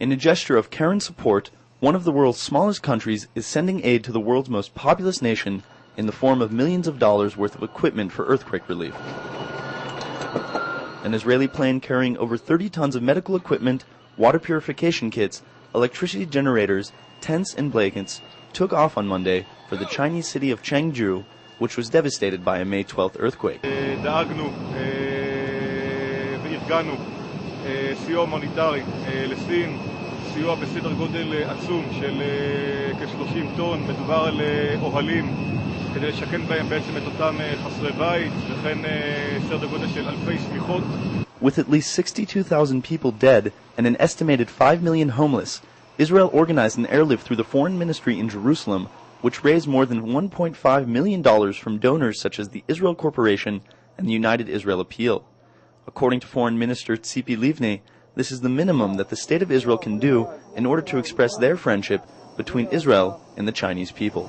In a gesture of care and support, one of the world's smallest countries is sending aid to the world's most populous nation in the form of millions of dollars worth of equipment for earthquake relief. An Israeli plane carrying over 30 tons of medical equipment, water purification kits, electricity generators, tents, and blankets took off on Monday for the Chinese city of Chengdu, which was devastated by a May 12th earthquake. דאגנו וארגנו סיוע הומניטרי לסין, סיוע בסדר גודל עצום של כ-30 טון, מדובר על אוהלים כדי לשכן בהם בעצם את אותם חסרי בית, וכן סדר גודל של אלפי שמיכות. With at least 62,000 people dead and an estimated 5 million homeless, Israel organized an airlift through the foreign ministry in Jerusalem, which raised more than $1.5 million from donors such as the Israel Corporation and the United Israel Appeal. According to Foreign Minister Tzipi Livni, this is the minimum that the State of Israel can do in order to express their friendship between Israel and the Chinese people.